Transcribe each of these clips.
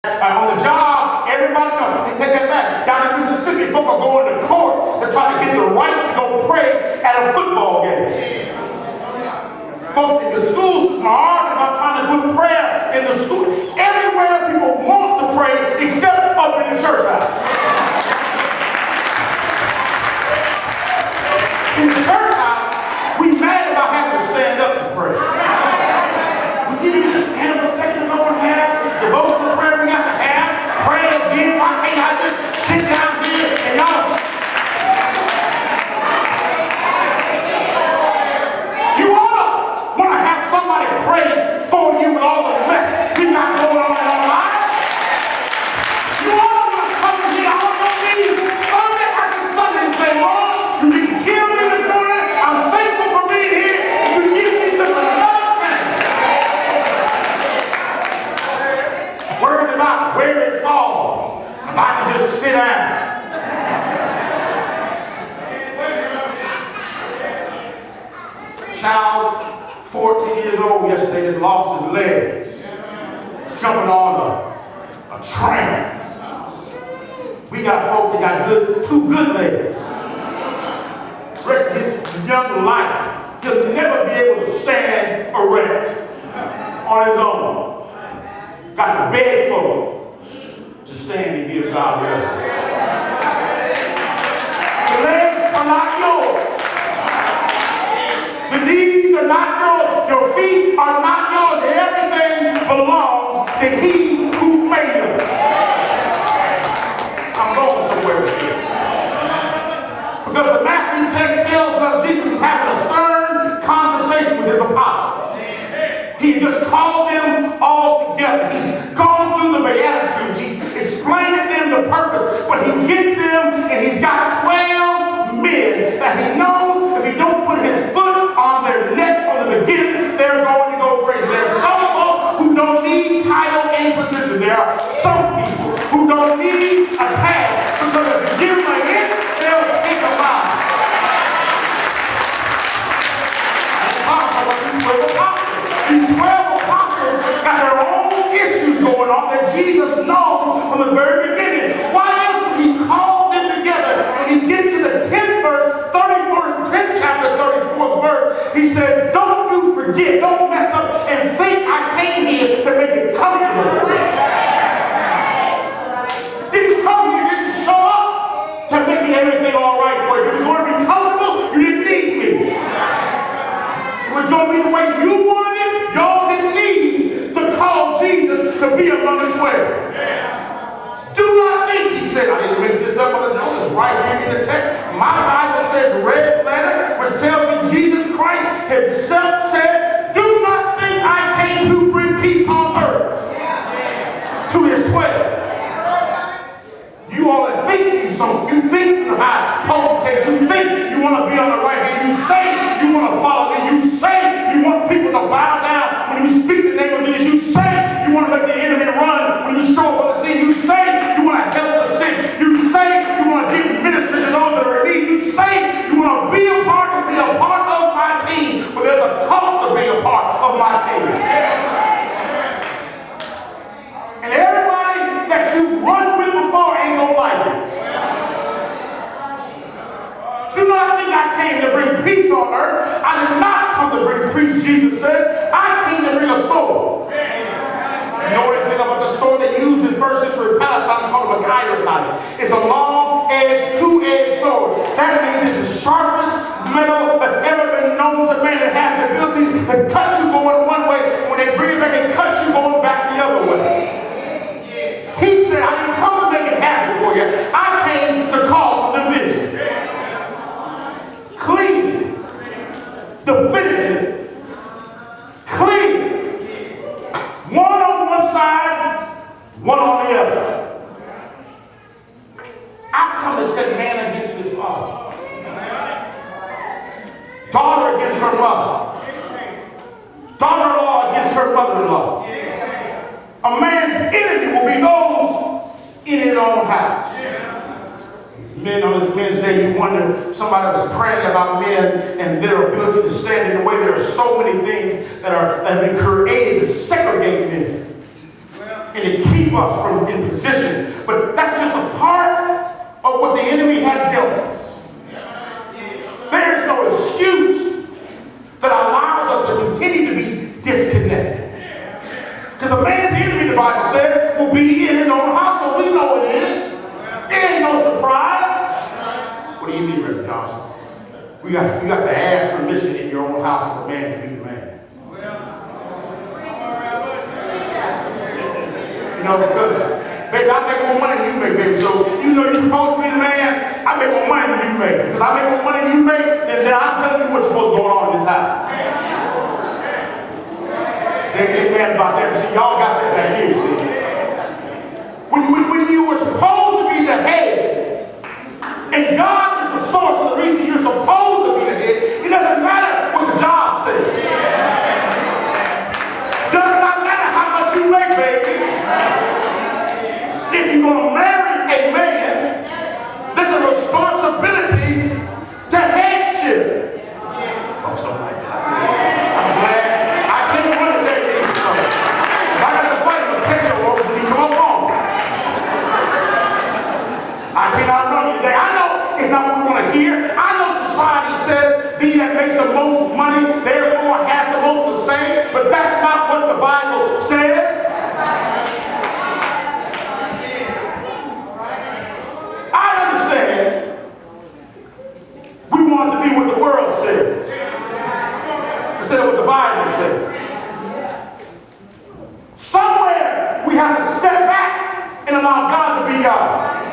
On the job, everybody knows. They take that back. Down in Mississippi, folk are going to court to try to get the right to go pray at a football game. Folks in the school system are arguing about trying to put prayer in the school. Everywhere people want to pray except up in the church house. In the church house, we mad about having to stand up to pray. We give you to stand up a second ago and have devotional prayer we got to have. Pray again. Why can't I just sit down here and y'all? You ought to have somebody pray for you with all the mess we got going on in our lives. You ought to come to me on your knees Sunday after Sunday and say, Lord, you didn't kill me this morning. I'm thankful for being here. And you give me just another chance. Worried about where it falls. If I could just sit down. Child, 14 years old yesterday, just lost his legs jumping on a tram. We got folk that got two good legs. The rest of his young life, he'll never be able to stand erect on his own. Got to beg folk to stand and give God reverence. The legs are not yours. The knees are not yours. Your feet are not yours. Everything belongs to He who made us. I'm going somewhere with this. Because the Matthew text tells us Jesus is having a stern conversation with his apostles. He just called them all together. He's gone through the Beatitudes. He's explained to them the purpose. But he gets them and he's got 12 men that he knows if he don't put his foot on their neck from the beginning, they're going to go crazy. There's some folk who don't need title and position. There are some people who don't need a task because if you give them a hint, they'll take a lie. These 12 apostles got their own issues going on that Jesus knows from the very beginning. Why else would he call them together? When he gets to the 10th verse, 10th chapter, 34th verse, he said, don't you forget, don't mess up and think I came here to make it comfortable for you. Didn't come here, didn't show up to make everything all right for you. If it was going to be comfortable, you didn't need me. It was going to be the way you wanted it. Y'all didn't need to call Jesus to be among the 12. Do not think, he said, I didn't make this up on the note, it's right here in the text. My Bible says red letter, which tells me Jesus Christ himself said, do not think I came to bring peace on earth to his 12. You all think you think you're high potentate, you think you want to be on the right hand, you say you want to follow me, you say you want people to bow down when you speak the name of Jesus, you say you want to let the enemy run when you show up on the scene, you say you want to help the sick, you say you want to give ministry to those that are in need, you say you want to be a part and be a part of my team, but there's a cost to being a part of my team. And everybody that you've run with before ain't gonna like it. Do not think I came to bring peace on earth. I did not come to bring peace, Jesus says. I came to bring a sword. You know anything about the sword they used in first century Palestine? It's called a Maguire knife. It's a long-edged, two-edged sword. That means it's the sharpest metal that's ever been known to man. It has the ability to cut you going one way. When they bring it back, it cuts you going back the other way. He said, I didn't come to make it happy for you. I came to cause some division. Clean. Definitive. Clean. One on one side, one on the other. I come to set man against his father. Daughter against her mother. Daughter-in-law against her mother-in-law. A man's enemy will be those in his own house. Men on this Men's Day, you wonder, somebody was praying about men and their ability to stand in the way. There are so many things that have been created to segregate men. and to keep us from in position. But that's just a part of what the enemy has dealt us. There is no excuse that allows us to continue to be disconnected. Because a man's enemy, the Bible says, will be in his own household. We know it is. It ain't no surprise. What do you mean, Reverend Johnson? You got to ask permission in your own house for a man to be the man. You know, because, baby, I make more money than you make, baby. So, even though you're supposed to be the man, I make more money than you make. Because I make more money than you make, and then I'm telling you what's supposed to go on in this house. They get mad about that. See, y'all got that back here, see. When you were supposed to be the head, and God is the source of the reason you're supposed to be the head, it doesn't matter what the job says. Does not matter how much you make, baby. If you're going to marry a man, there's a responsibility to headship. Talk something like that. I'm glad. I can't run it there. If I got to fight him, a catcher rope, you come up on. I cannot run you today. I know it's not what we want to hear. I know society says he that makes the most money, therefore has the most to say, but that's not what the Bible says. We want to be what the world says instead of what the Bible says. Somewhere we have to step back and allow God to be God.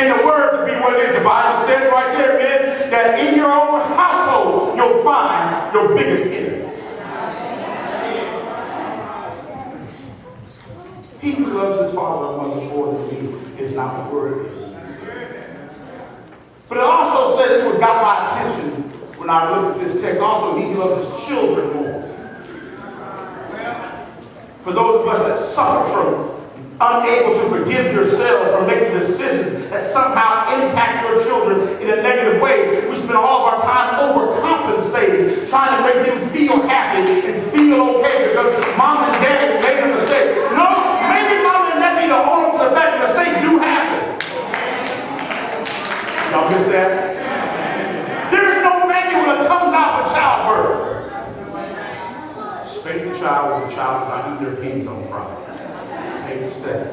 And the word to be what it is. The Bible says right there, man, that in your own household you'll find your biggest enemies. He who loves his father and mother more than me is not worthy. But it also says, this is what got my attention when I looked at this text, also he loves his children more. For those of us that suffer from unable to forgive yourselves, from making decisions that somehow impact your children in a negative way, we spend all of our time overcompensating, trying to make them feel happy and feel okay because mom and dad made a mistake. No, maybe mom and dad need to own up to the fact that mistakes do happen. Y'all miss that? There is no manual that comes out with childbirth. Spank the child when the child is not eating their peas on Friday. Page 7.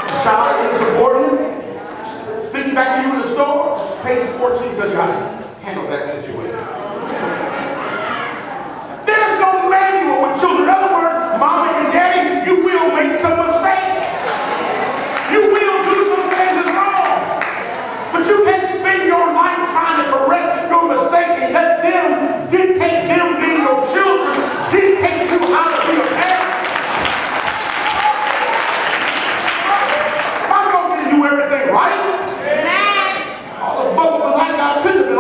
The child is insubordinate. Speaking back to you in the store. Page 14 tells you how to handle that situation. There's no manual with children. In other words, mommy and daddy, you will make some mistakes. You will do some things that's wrong. But you can't spend your life trying to correct your mistakes and let them dictate them being your children, dictate you how to be a parent. I'm going to do everything right. All the buggers like I could have been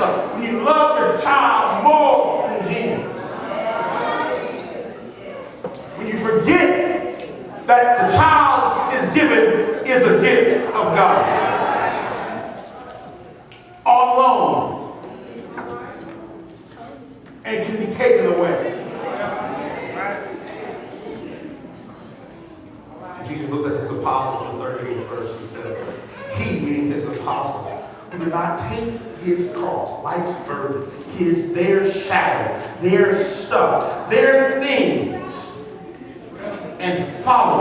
son. When you love your child more than Jesus. When you forget that the child is given is a gift of God. All alone. And can be taken away. Jesus looked at his apostles in the 38th verse. He says, he, meaning his apostles, who did not take his cross, life's burden, their shadow, their stuff, their things, and follow